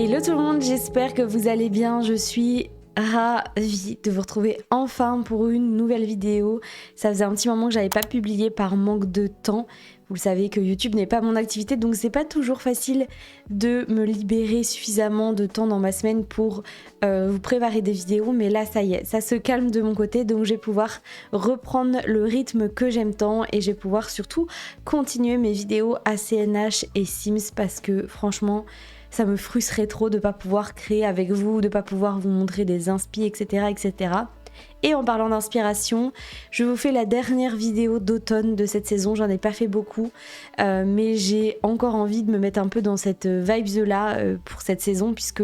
Hello tout le monde, j'espère que vous allez bien, je suis ravie de vous retrouver enfin pour une nouvelle vidéo. Ça faisait un petit moment que j'avais pas publié par manque de temps. Vous le savez que YouTube n'est pas mon activité, donc c'est pas toujours facile de me libérer suffisamment de temps dans ma semaine pour vous préparer des vidéos, mais là ça y est, ça se calme de mon côté, donc je vais pouvoir reprendre le rythme que j'aime tant et je vais pouvoir surtout continuer mes vidéos à CNH et Sims parce que franchement ça me frustrerait trop de pas pouvoir créer avec vous, de pas pouvoir vous montrer des inspi, etc., etc. Et en parlant d'inspiration, je vous fais la dernière vidéo d'automne de cette saison. J'en ai pas fait beaucoup, mais j'ai encore envie de me mettre un peu dans cette vibes là pour cette saison, puisque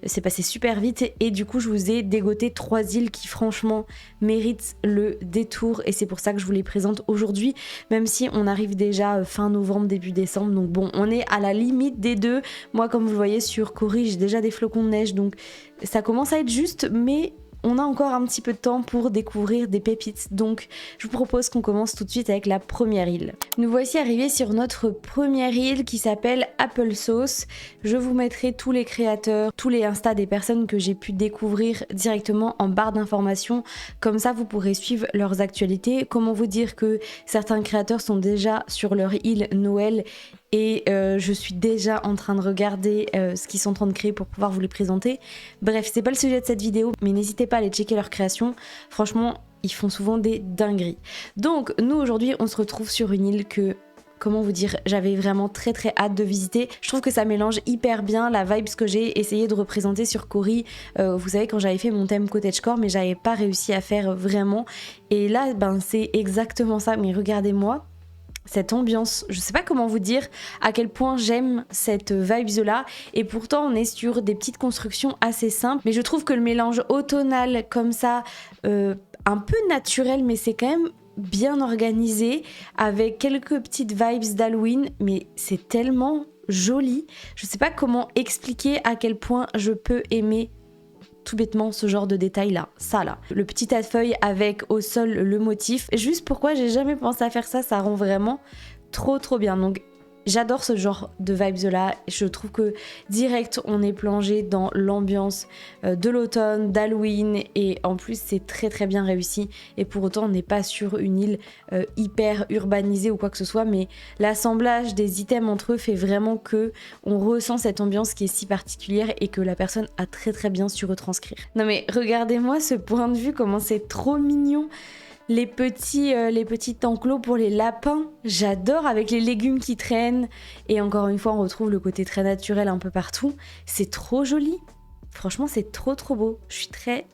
c'est passé super vite et du coup je vous ai dégoté 3 îles qui franchement méritent le détour et c'est pour ça que je vous les présente aujourd'hui, même si on arrive déjà fin novembre, début décembre, donc bon, on est à la limite des deux. Moi, comme vous le voyez sur Corrie, j'ai déjà des flocons de neige, donc ça commence à être juste, mais on a encore un petit peu de temps pour découvrir des pépites, donc je vous propose qu'on commence tout de suite avec la première île. Nous voici arrivés sur notre première île qui s'appelle Applesauce. Je vous mettrai tous les créateurs, tous les Insta des personnes que j'ai pu découvrir directement en barre d'informations, comme ça vous pourrez suivre leurs actualités. Comment vous dire que certains créateurs sont déjà sur leur île Noël et je suis déjà en train de regarder ce qu'ils sont en train de créer pour pouvoir vous les présenter. Bref, c'est pas le sujet de cette vidéo, mais n'hésitez pas à aller checker leur création. Franchement, ils font souvent des dingueries. Donc, nous aujourd'hui, on se retrouve sur une île que, comment vous dire, j'avais vraiment très hâte de visiter. Je trouve que ça mélange hyper bien la vibe que j'ai essayé de représenter sur Corrie. Vous savez, quand j'avais fait mon thème cottagecore, mais j'avais pas réussi à faire vraiment. Et là, c'est exactement ça. Mais regardez-moi cette ambiance, je sais pas comment vous dire à quel point j'aime cette vibes là, et pourtant on est sur des petites constructions assez simples, mais je trouve que le mélange automnal comme ça, un peu naturel, mais c'est quand même bien organisé, avec quelques petites vibes d'Halloween, mais c'est tellement joli. Je sais pas comment expliquer à quel point je peux aimer tout bêtement ce genre de détail là, ça là. Le petit tas de feuilles avec au sol le motif. Juste pourquoi j'ai jamais pensé à faire ça, ça rend vraiment trop bien. Donc j'adore ce genre de vibes là, je trouve que direct on est plongé dans l'ambiance de l'automne, d'Halloween, et en plus c'est très bien réussi, et pour autant on n'est pas sur une île hyper urbanisée ou quoi que ce soit, mais l'assemblage des items entre eux fait vraiment que on ressent cette ambiance qui est si particulière et que la personne a très bien su retranscrire. Non mais regardez-moi ce point de vue, comment c'est trop mignon. Les petits enclos pour les lapins, j'adore, avec les légumes qui traînent. Et encore une fois, on retrouve le côté très naturel un peu partout. C'est trop joli. Franchement, c'est trop beau. Je suis très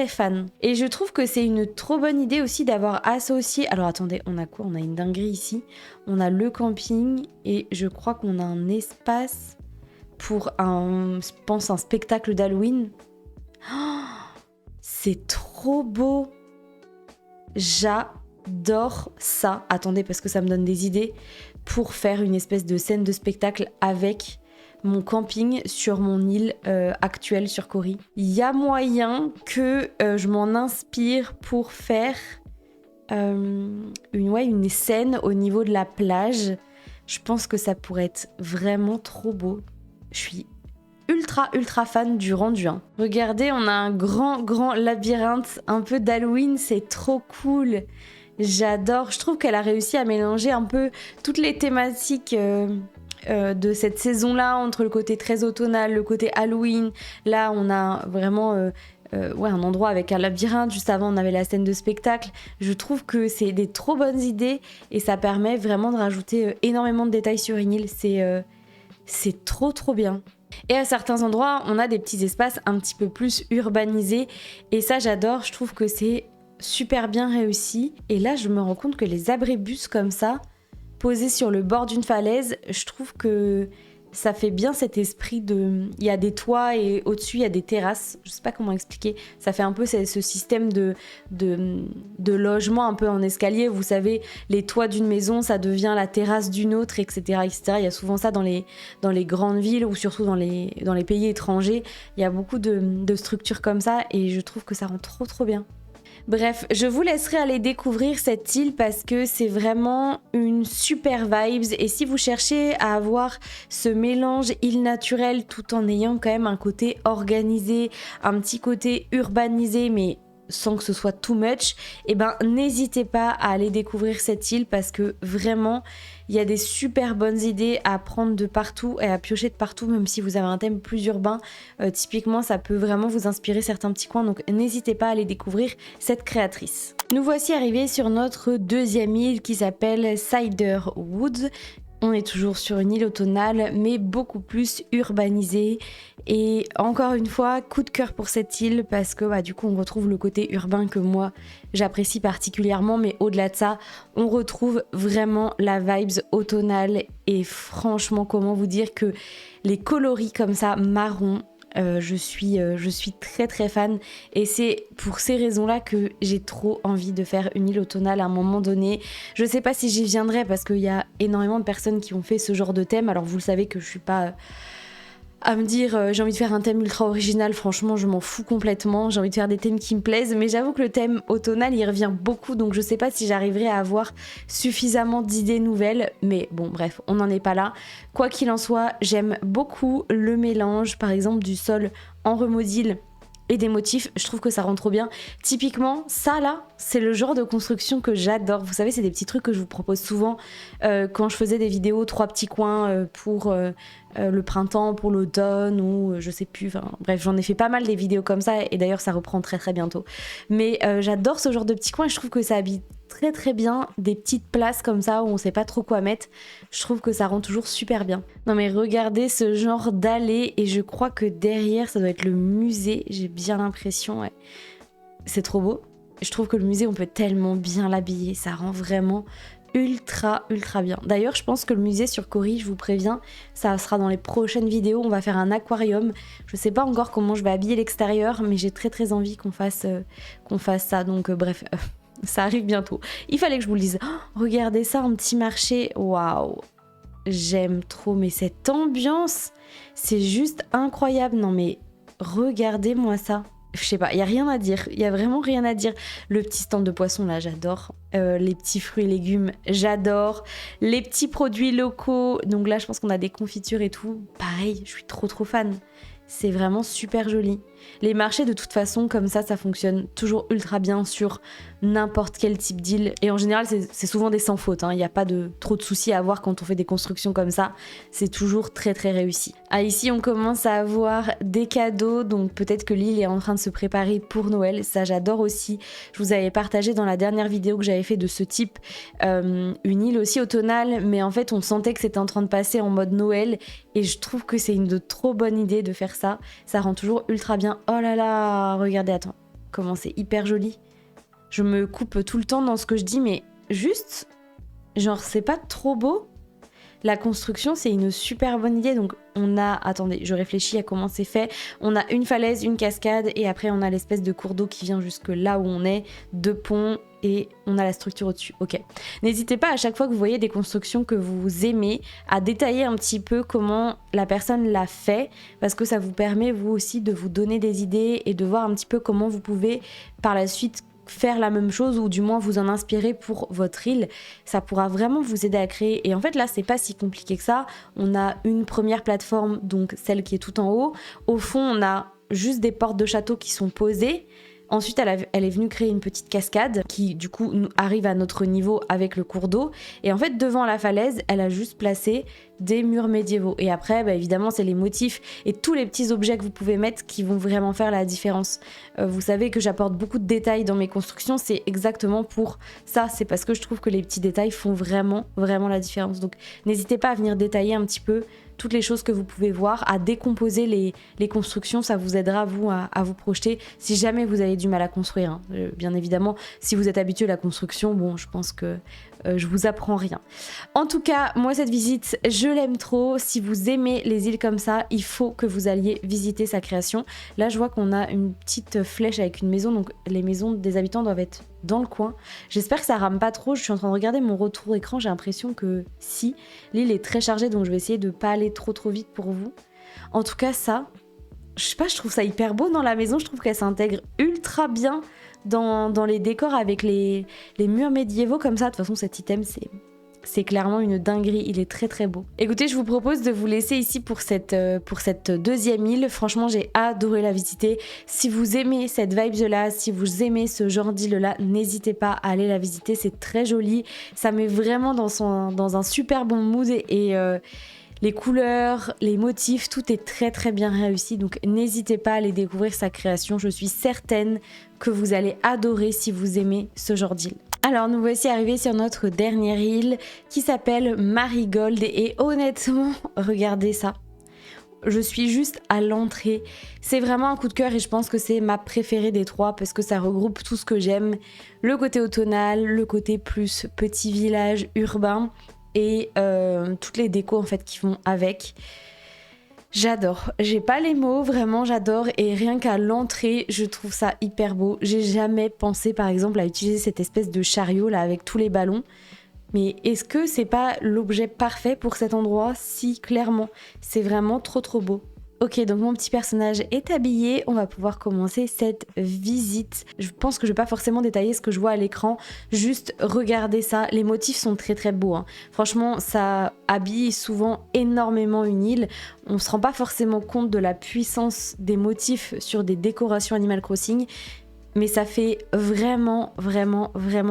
fan. Et je trouve que c'est une trop bonne idée aussi d'avoir associé... Alors attendez, on a quoi? On a une dinguerie ici. On a le camping et je crois qu'on a un espace pour un spectacle d'Halloween. Oh, c'est trop beau. J'adore ça. Attendez, parce que ça me donne des idées pour faire une espèce de scène de spectacle avec mon camping sur mon île actuelle sur Corrie. Il y a moyen que je m'en inspire pour faire une scène au niveau de la plage. Je pense que ça pourrait être vraiment trop beau. Je suis ultra fan du rendu. Regardez, on a un grand labyrinthe, un peu d'Halloween, c'est trop cool. J'adore, je trouve qu'elle a réussi à mélanger un peu toutes les thématiques de cette saison-là, entre le côté très automnal, le côté Halloween. Là, on a vraiment un endroit avec un labyrinthe. Juste avant, on avait la scène de spectacle. Je trouve que c'est des trop bonnes idées et ça permet vraiment de rajouter énormément de détails sur une île. C'est trop bien. Et à certains endroits, on a des petits espaces un petit peu plus urbanisés. Et ça, j'adore. Je trouve que c'est super bien réussi. Et là, je me rends compte que les abribus comme ça, posés sur le bord d'une falaise, je trouve que ça fait bien cet esprit de... Il y a des toits et au-dessus, il y a des terrasses. Je sais pas comment expliquer. Ça fait un peu ce système de logement un peu en escalier. Vous savez, les toits d'une maison, ça devient la terrasse d'une autre, etc. Il y a souvent ça dans les grandes villes ou surtout dans les pays étrangers. Il y a beaucoup de structures comme ça et je trouve que ça rend trop bien. Bref, je vous laisserai aller découvrir cette île parce que c'est vraiment une super vibes et si vous cherchez à avoir ce mélange île naturelle tout en ayant quand même un côté organisé, un petit côté urbanisé mais sans que ce soit too much, et ben n'hésitez pas à aller découvrir cette île parce que vraiment il y a des super bonnes idées à prendre de partout et à piocher de partout, même si vous avez un thème plus urbain. Typiquement ça peut vraiment vous inspirer certains petits coins, donc n'hésitez pas à aller découvrir cette créatrice. Nous voici arrivés sur notre deuxième île qui s'appelle Cider Woods. On est toujours sur une île automnale mais beaucoup plus urbanisée et encore une fois coup de cœur pour cette île parce que du coup on retrouve le côté urbain que moi j'apprécie particulièrement, mais au-delà de ça on retrouve vraiment la vibes automnale et franchement comment vous dire que les coloris comme ça marron, je suis très très fan et c'est pour ces raisons là que j'ai trop envie de faire une île automnale à un moment donné. Je sais pas si j'y viendrai parce qu'il y a énormément de personnes qui ont fait ce genre de thème, alors vous le savez que je suis pas à me dire j'ai envie de faire un thème ultra original, franchement je m'en fous complètement, j'ai envie de faire des thèmes qui me plaisent, mais j'avoue que le thème automnal il revient beaucoup, donc je sais pas si j'arriverai à avoir suffisamment d'idées nouvelles, mais bon bref, on n'en est pas là. Quoi qu'il en soit, j'aime beaucoup le mélange par exemple du sol en remodil et des motifs, je trouve que ça rend trop bien. Typiquement, ça là, c'est le genre de construction que j'adore. Vous savez, c'est des petits trucs que je vous propose souvent quand je faisais des vidéos 3 petits coins pour le printemps, pour l'automne ou je sais plus. Bref, j'en ai fait pas mal des vidéos comme ça et d'ailleurs ça reprend très très bientôt. Mais j'adore ce genre de petits coins et je trouve que ça habite très très bien des petites places comme ça où on sait pas trop quoi mettre. Je trouve que ça rend toujours super bien. Non mais regardez ce genre d'allée et je crois que derrière ça doit être le musée, j'ai bien l'impression, ouais. C'est trop beau. Je trouve que le musée on peut tellement bien l'habiller, ça rend vraiment ultra bien. D'ailleurs je pense que le musée sur Cory, je vous préviens, ça sera dans les prochaines vidéos, on va faire un aquarium. Je sais pas encore comment je vais habiller l'extérieur mais j'ai très envie qu'on fasse ça, donc bref... Ça arrive bientôt. Il fallait que je vous le dise. Oh, regardez ça, un petit marché. Waouh. J'aime trop. Mais cette ambiance, c'est juste incroyable. Non mais regardez-moi ça. Je sais pas, il y a rien à dire. Il y a vraiment rien à dire. Le petit stand de poissons là, j'adore. Les petits fruits et légumes, j'adore. Les petits produits locaux. Donc là, je pense qu'on a des confitures et tout. Pareil, je suis trop fan. C'est vraiment super joli. Les marchés de toute façon comme ça fonctionne toujours ultra bien sur n'importe quel type d'île et en général c'est souvent des sans faute, il n'y a pas trop de soucis à avoir quand on fait des constructions comme ça, c'est toujours très réussi. Ici on commence à avoir des cadeaux, donc peut-être que l'île est en train de se préparer pour Noël, ça j'adore aussi. Je vous avais partagé dans la dernière vidéo que j'avais fait de ce type une île aussi automnale, mais en fait on sentait que c'était en train de passer en mode Noël et je trouve que c'est une de trop bonne idée de faire ça, ça rend toujours ultra bien. Oh là là, regardez, attends, comment c'est hyper joli. Je me coupe tout le temps dans ce que je dis, mais juste, genre, c'est pas trop beau. La construction, c'est une super bonne idée. Donc, on a, attendez, je réfléchis à comment c'est fait. On a une falaise, une cascade, et après, on a l'espèce de cours d'eau qui vient jusque là où on est, deux ponts, et on a la structure au-dessus. Ok. N'hésitez pas à chaque fois que vous voyez des constructions que vous aimez, à détailler un petit peu comment la personne l'a fait, parce que ça vous permet, vous aussi, de vous donner des idées et de voir un petit peu comment vous pouvez, par la suite, faire la même chose ou du moins vous en inspirer pour votre île. Ça pourra vraiment vous aider à créer et en fait là c'est pas si compliqué que ça. On a une première plateforme, donc celle qui est tout en haut. Au fond on a juste des portes de château qui sont posées. Ensuite, elle est venue créer une petite cascade qui, du coup, arrive à notre niveau avec le cours d'eau. Et en fait, devant la falaise, elle a juste placé des murs médiévaux. Et après, évidemment, c'est les motifs et tous les petits objets que vous pouvez mettre qui vont vraiment faire la différence. Vous savez que j'apporte beaucoup de détails dans mes constructions. C'est exactement pour ça. C'est parce que je trouve que les petits détails font vraiment la différence. Donc, n'hésitez pas à venir détailler un petit peu toutes les choses que vous pouvez voir, à décomposer les constructions, ça vous aidera vous à vous projeter si jamais vous avez du mal à construire. Bien évidemment, si vous êtes habitué à la construction, bon, je pense que je vous apprends rien. En tout cas, moi cette visite, je l'aime trop. Si vous aimez les îles comme ça, il faut que vous alliez visiter sa création. Là, je vois qu'on a une petite flèche avec une maison, donc les maisons des habitants doivent être dans le coin. J'espère que ça rame pas trop. Je suis en train de regarder mon retour écran, j'ai l'impression que si. L'île est très chargée, donc je vais essayer de pas aller trop vite pour vous. En tout cas, ça, je sais pas, je trouve ça hyper beau dans la maison. Je trouve qu'elle s'intègre ultra bien dans les décors avec les murs médiévaux comme ça. De toute façon, cet item, c'est clairement une dinguerie, il est très très beau. Écoutez, je vous propose de vous laisser ici pour cette deuxième île. Franchement, j'ai adoré la visiter. Si vous aimez cette vibe-là, si vous aimez ce genre d'île-là, n'hésitez pas à aller la visiter, c'est très joli. Ça met vraiment dans un super bon mood et les couleurs, les motifs, tout est très très bien réussi. Donc n'hésitez pas à aller découvrir sa création. Je suis certaine que vous allez adorer si vous aimez ce genre d'île. Alors nous voici arrivés sur notre dernière île qui s'appelle Marigold et honnêtement, regardez ça. Je suis juste à l'entrée. C'est vraiment un coup de cœur et je pense que c'est ma préférée des trois parce que ça regroupe tout ce que j'aime. Le côté automnal, le côté plus petit village urbain et toutes les décos en fait qui vont avec. J'adore, j'ai pas les mots, vraiment j'adore et rien qu'à l'entrée je trouve ça hyper beau. J'ai jamais pensé par exemple à utiliser cette espèce de chariot là avec tous les ballons. Mais est-ce que c'est pas l'objet parfait pour cet endroit? Si, clairement, c'est vraiment trop trop beau. Ok, donc mon petit personnage est habillé, on va pouvoir commencer cette visite. Je pense que je vais pas forcément détailler ce que je vois à l'écran, juste regardez ça, les motifs sont très très beaux. Hein. Franchement, ça habille souvent énormément une île. On se rend pas forcément compte de la puissance des motifs sur des décorations Animal Crossing, mais ça fait vraiment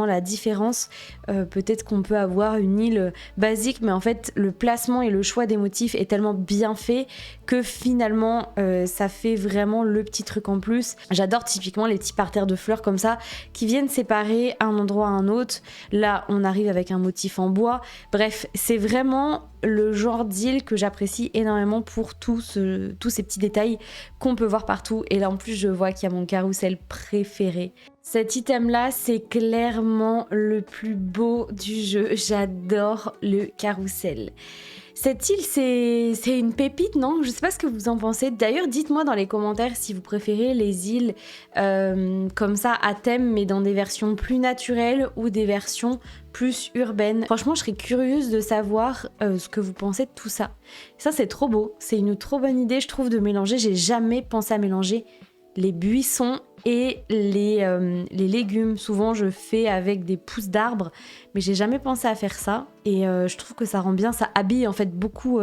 la différence. Peut-être qu'on peut avoir une île basique, mais en fait le placement et le choix des motifs est tellement bien fait que finalement ça fait vraiment le petit truc en plus. J'adore typiquement les petits parterres de fleurs comme ça qui viennent séparer un endroit à un autre. Là on arrive avec un motif en bois. Bref, c'est vraiment le genre d'île que j'apprécie énormément pour tous ces petits détails qu'on peut voir partout. Et là en plus je vois qu'il y a mon carrousel préféré. Cet item là c'est clairement le plus beau du jeu. J'adore le carrousel. Cette île, c'est une pépite, non? Je sais pas ce que vous en pensez. D'ailleurs, dites-moi dans les commentaires si vous préférez les îles comme ça à thème, mais dans des versions plus naturelles ou des versions plus urbaines. Franchement, je serais curieuse de savoir ce que vous pensez de tout ça. Ça, c'est trop beau. C'est une trop bonne idée, je trouve, de mélanger. J'ai jamais pensé à mélanger les buissons et les légumes. Souvent je fais avec des pousses d'arbres, mais j'ai jamais pensé à faire ça et je trouve que ça rend bien, ça habille en fait beaucoup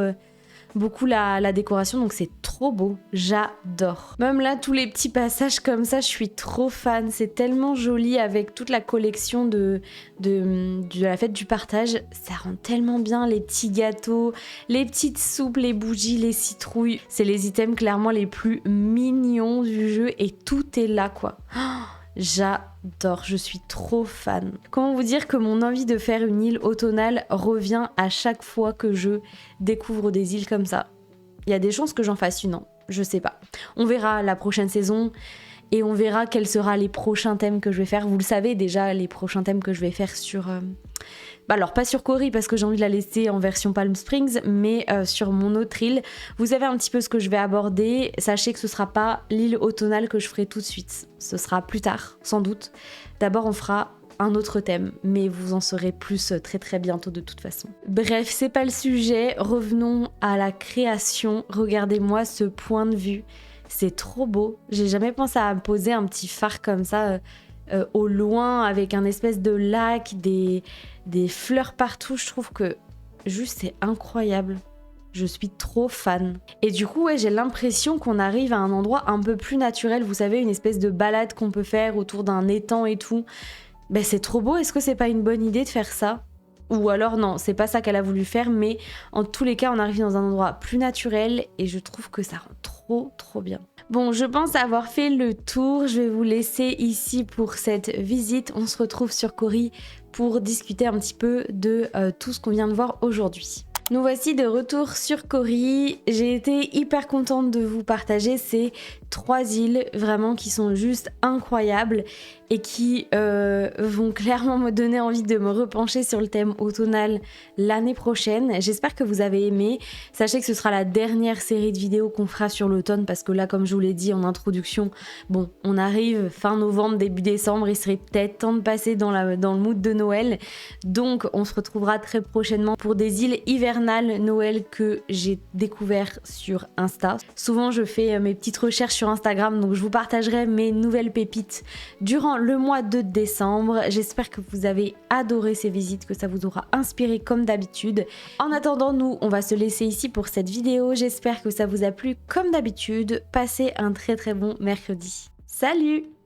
la décoration, donc c'est trop beau, j'adore. Même là, tous les petits passages comme ça, je suis trop fan, c'est tellement joli avec toute la collection de la fête du partage, ça rend tellement bien les petits gâteaux, les petites soupes, les bougies, les citrouilles, c'est les items clairement les plus mignons du jeu et tout est là quoi. J'adore, je suis trop fan. Comment vous dire que mon envie de faire une île automnale revient à chaque fois que je découvre des îles comme ça. Il y a des chances que j'en fasse une, non, je sais pas. On verra la prochaine saison et on verra quels seront les prochains thèmes que je vais faire. Vous le savez déjà, les prochains thèmes que je vais faire sur... alors pas sur Cori parce que j'ai envie de la laisser en version Palm Springs, mais sur mon autre île. Vous savez un petit peu ce que je vais aborder. Sachez que ce sera pas l'île automnale que je ferai tout de suite. Ce sera plus tard, sans doute. D'abord on fera un autre thème, mais vous en saurez plus très très bientôt de toute façon. Bref, c'est pas le sujet. Revenons à la création. Regardez-moi ce point de vue. C'est trop beau. J'ai jamais pensé à poser un petit phare comme ça au loin avec un espèce de lac, des fleurs partout. Je trouve que juste c'est incroyable. Je suis trop fan. Et du coup, ouais, j'ai l'impression qu'on arrive à un endroit un peu plus naturel. Vous savez, une espèce de balade qu'on peut faire autour d'un étang et tout. Ben c'est trop beau. Est-ce que c'est pas une bonne idée de faire ça? Ou alors non, c'est pas ça qu'elle a voulu faire, mais en tous les cas, on arrive dans un endroit plus naturel et je trouve que ça rend trop bien. Bon, je pense avoir fait le tour. Je vais vous laisser ici pour cette visite. On se retrouve sur Cori pour discuter un petit peu de tout ce qu'on vient de voir aujourd'hui. Nous voici de retour sur Cori. J'ai été hyper contente de vous partager ces 3 îles vraiment qui sont juste incroyables et qui vont clairement me donner envie de me repencher sur le thème automnal l'année prochaine. J'espère que vous avez aimé. Sachez que ce sera la dernière série de vidéos qu'on fera sur l'automne parce que là, comme je vous l'ai dit en introduction, bon, on arrive fin novembre, début décembre, il serait peut-être temps de passer dans le mood de Noël. Donc on se retrouvera très prochainement pour des îles hivernales Noël que j'ai découvert sur Insta. Souvent je fais mes petites recherches sur Instagram, donc je vous partagerai mes nouvelles pépites durant le mois de décembre. J'espère que vous avez adoré ces visites, que ça vous aura inspiré comme d'habitude. En attendant, nous, on va se laisser ici pour cette vidéo. J'espère que ça vous a plu comme d'habitude. Passez un très très bon mercredi. Salut!